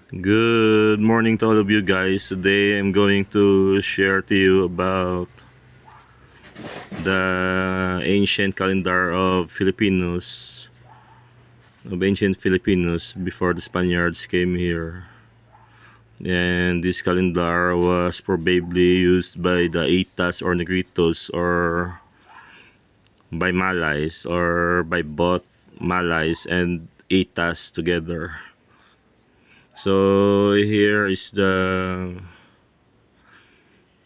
Good morning to all of you guys. Today I'm going to share to you about the ancient calendar of ancient Filipinos before the Spaniards came here. And this calendar was probably used by the Itas or Negritos, or by Malays, or by both Malays and Itas together. So here is the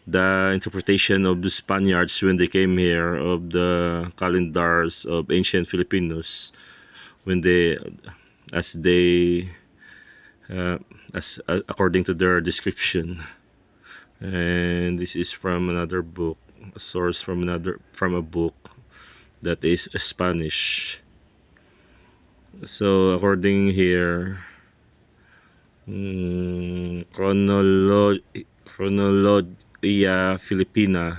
interpretation of the Spaniards when they came here of the calendars of ancient Filipinos, when they as they as according to their description. And this is from another book, a source from a book that is Spanish. So according here, Chronologia Filipina,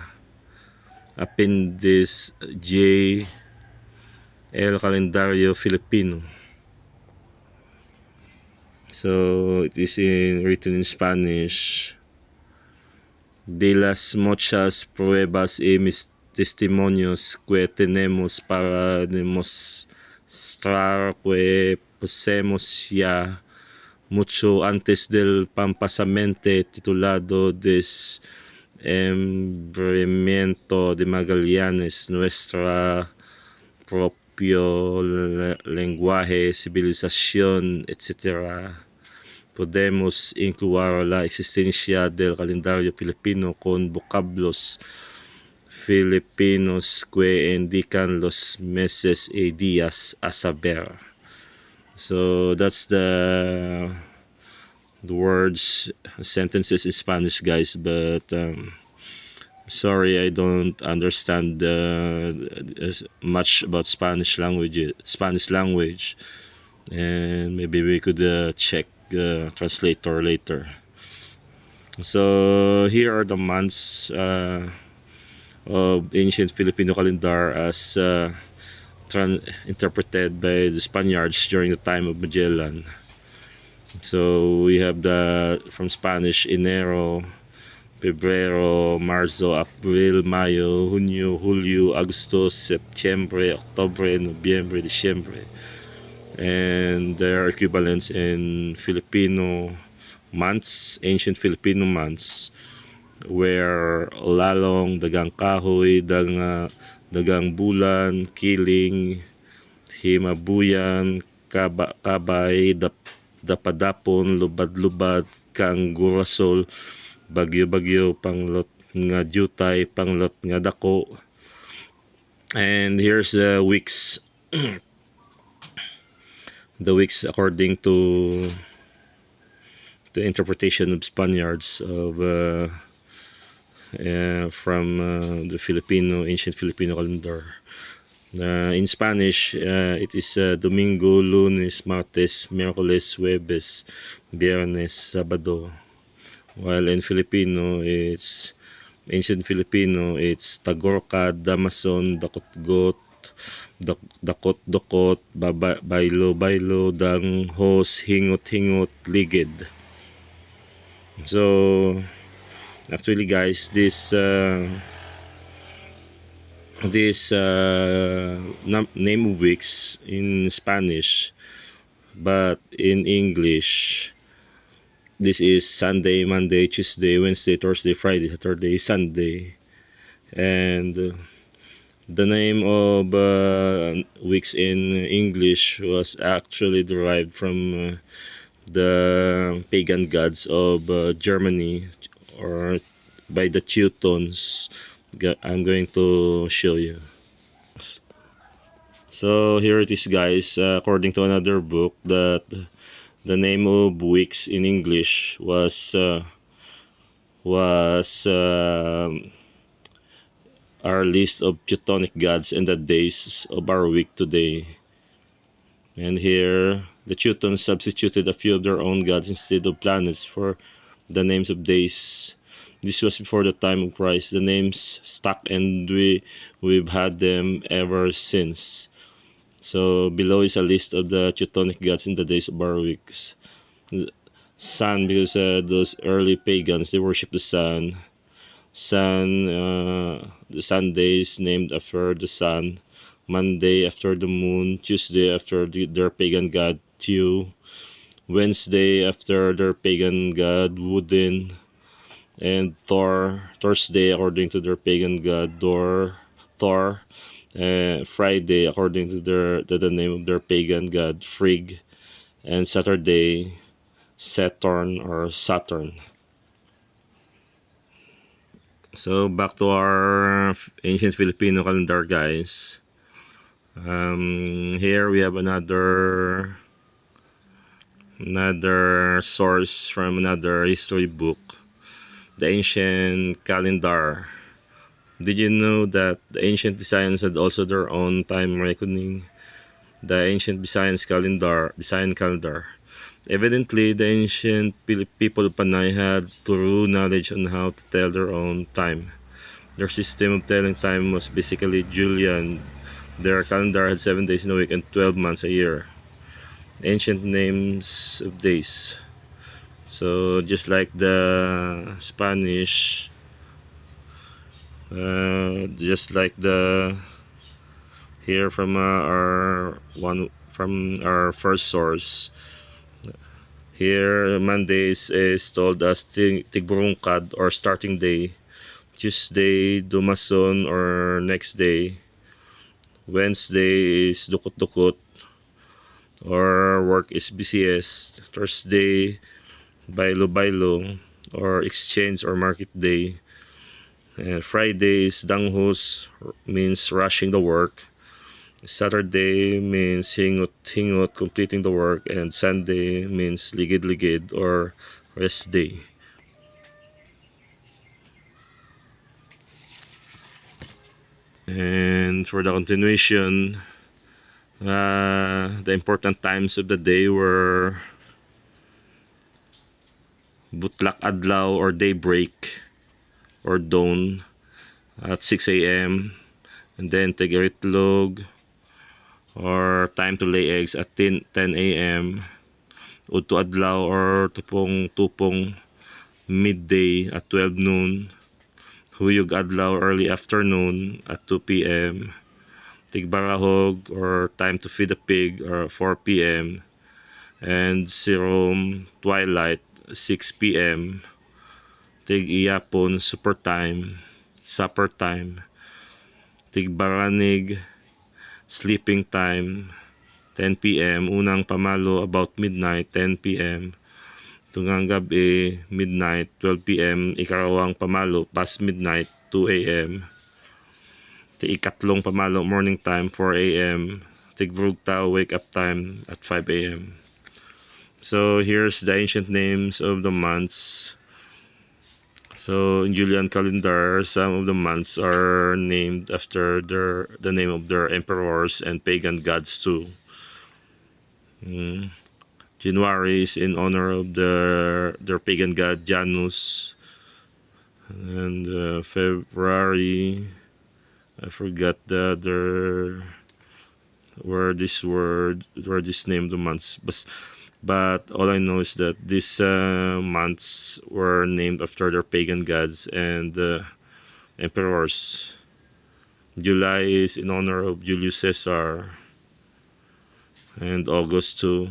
Appendice J, El Calendario Filipino. So it is written in Spanish. De las muchas pruebas y mis testimonios que tenemos para demostrar que poseemos ya mucho antes del pampasamente titulado Descubrimiento de Magallanes, nuestra propio lenguaje, civilización, etc. Podemos incluir la existencia del calendario filipino con vocablos filipinos que indican los meses y días a saber. So that's the words, sentences in Spanish, guys, but sorry, I don't understand much about Spanish language, and maybe we could check translator later. So here are the months of ancient Filipino calendar as interpreted by the Spaniards during the time of Magellan. So we have from Spanish, enero, Pebrero, Marzo, Abril, Mayo, Junio, Julio, Agosto, Septiembre, Octubre, Noviembre, Diciembre. And their equivalents in Filipino months, ancient Filipino months, where lalong, dagang kahoy, dagang bulan, kiling, himabuyan, kabay, dapadapon, lubad-lubad, kang gurasol, bagyo-bagyo, panglot nga jutay, panglot nga dako. And here's the weeks. The weeks according to the interpretation of Spaniards from the ancient Filipino calendar. In Spanish, it is Domingo, Lunes, Martes, Miércoles, Jueves, Viernes, Sabado. While in ancient Filipino, it's Tagorka, Damason, Dakotgot, Dakot-dokot, Baylo-baylo, Danghos, Hingot-hingot, Ligid. So actually, guys, this name of weeks in Spanish, but in English, this is Sunday, Monday, Tuesday, Wednesday, Thursday, Friday, Saturday, Sunday. And the name of weeks in English was actually derived from the pagan gods of Germany, or by the Teutons. I'm going to show you. So here it is, guys. According to another book, that the name of weeks in English was our list of Teutonic gods and the days of our week today. And here, the Teutons substituted a few of their own gods instead of planets for the names of days. This was before the time of Christ. The names stuck, and we've had them ever since. So below is a list of the Teutonic gods in the days of our weeks. sun, because those early pagans, they worship the sun. The Sunday is named after the sun. Monday after the moon. Tuesday after their pagan god Thu. Wednesday after their pagan god Woden. And Thursday according to their pagan god Thor. Friday according to the name of their pagan god Frigg. And Saturday Saturn or Saturn. So back to our ancient Filipino calendar, guys. Here we have another source from another history book, the ancient calendar. Did you know that the ancient Visayans had also their own time reckoning? The ancient Visayan calendar. Evidently, the ancient people of Panay had thorough knowledge on how to tell their own time. Their system of telling time was basically Julian. Their calendar had 7 days in a week and 12 months a year. Ancient names of days. So just like the Spanish, just like the here from our first source. Here, Mondays is told as Tigburungkad or starting day. Tuesday, Dumason or next day. Wednesday is Dukot-Dukot or work is busiest. Thursday, Bailo-Bailo or exchange or market day. And Friday is Danghus, means rushing the work. Saturday means hingot, completing the work, and Sunday means ligid or rest day. And for the continuation, the important times of the day were Butlak Adlaw or daybreak or dawn at 6 a.m. and then Tigaritlog or time to lay eggs at 10 a.m. Udto Adlaw or tupong midday at 12 noon. Huyog Adlaw early afternoon at 2 p.m. Tigbarahog or time to feed a pig or 4 p.m. and Sirom twilight 6 p.m. Tig-iyapon supper time. Tig-baranig sleeping time 10 p.m. Unang pamalo about midnight 10 p.m. Tungang gabi midnight 12 p.m. Ikarawang pamalo past midnight 2 a.m. Ikatlong pamalo morning time 4 a.m. Tigbrugta wake up time at 5 a.m. So here's the ancient names of the months. So in Julian calendar, some of the months are named after the name of their emperors and pagan gods too. January is in honor of their pagan god Janus, and February, I forgot the other where this name of the months, but all I know is that these months were named after their pagan gods and emperors. July is in honor of Julius Caesar, and Augustus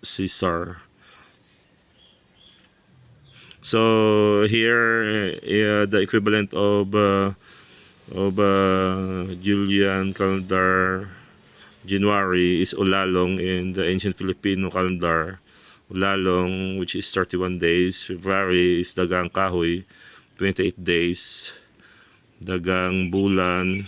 Caesar. So here, the equivalent of Julian calendar January is Ulalong in the ancient Filipino calendar. Ulalong, which is 31 days. February is Dagang Kahoy, 28 days. Dagang Bulan.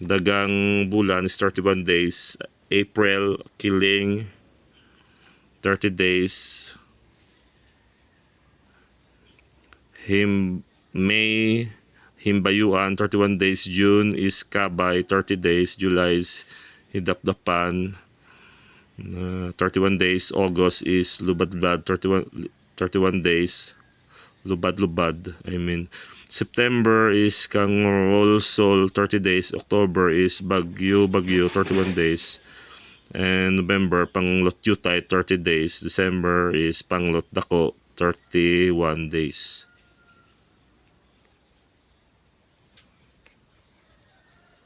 Dagang Bulan is 31 days. April, Kiling, 30 days. May, Himbayuan, 31 days. June is Kabay, 30 days. July is Hidapdapan, 31 days. August is Lubadlubad, 31 days. Lubad, I mean. September is Kangolsol, 30 days. October is Bagyo, 31 days. And November, Panglot Yutay, 30 days. December is Panglot Dako, 31 days.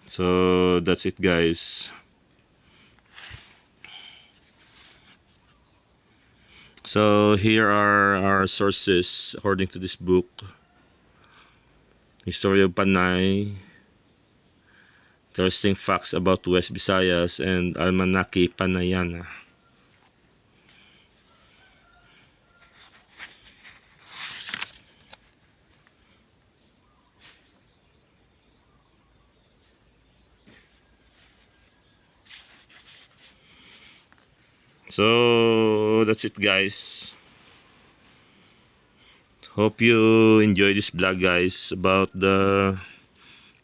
So that's it, guys. So here are our sources according to this book. History of Panay, Interesting Facts about West Visayas, and Almanaki Panayana. So that's it, guys. Hope you enjoy this vlog, guys, about the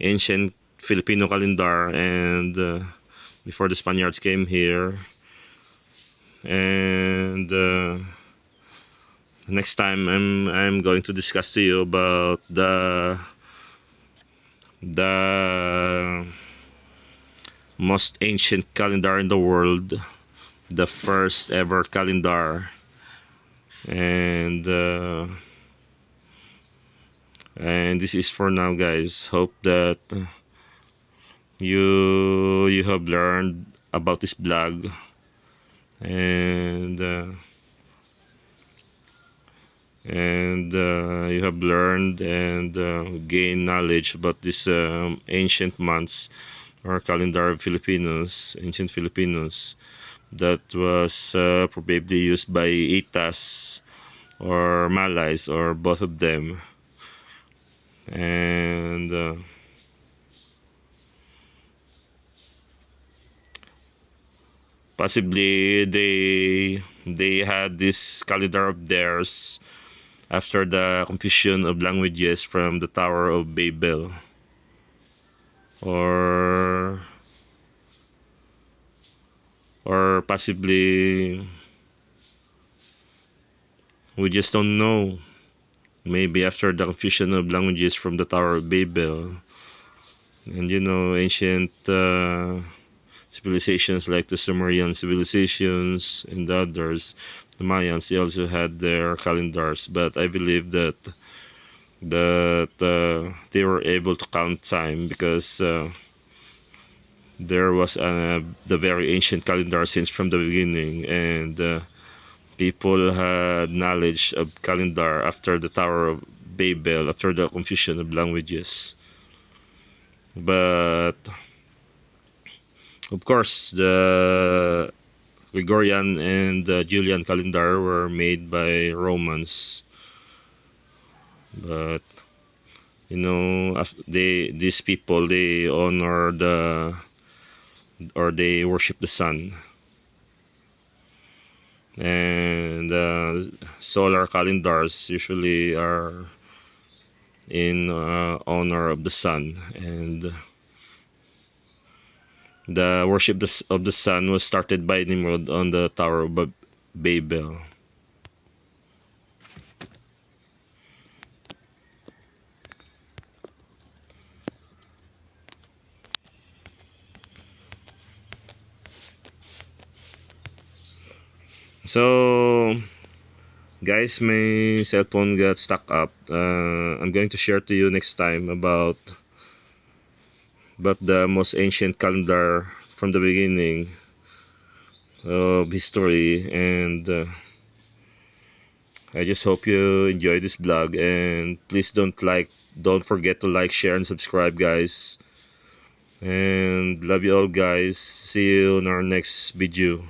ancient Filipino calendar and before the Spaniards came here. And next time I'm going to discuss to you about the most ancient calendar in the world, the first ever calendar, and this is for now, guys. Hope that you have learned about this blog, and you have learned and gained knowledge about this ancient months or calendar of Filipinos, ancient Filipinos, that was probably used by Itas or Malays or both of them. And possibly they had this calendar of theirs after the confusion of languages from the Tower of Babel, or possibly we just don't know. Maybe after the confusion of languages from the Tower of Babel, and ancient civilizations like the Sumerian civilizations and the others, the Mayans, they also had their calendars. But I believe that they were able to count time because there was the very ancient calendar since from the beginning, and people had knowledge of calendar after the Tower of Babel, after the confusion of languages. But of course, the Gregorian and the Julian calendar were made by Romans. But these people, they honor they worship the sun. And solar calendars usually are in honor of the sun, and the worship of the sun was started by Nimrod on the Tower of Babel. So guys, my cell phone got stuck up. I'm going to share to you next time about the most ancient calendar from the beginning of history. And I just hope you enjoy this vlog, and please don't forget to like, share, and subscribe, guys. And love you all, guys. See you in our next video.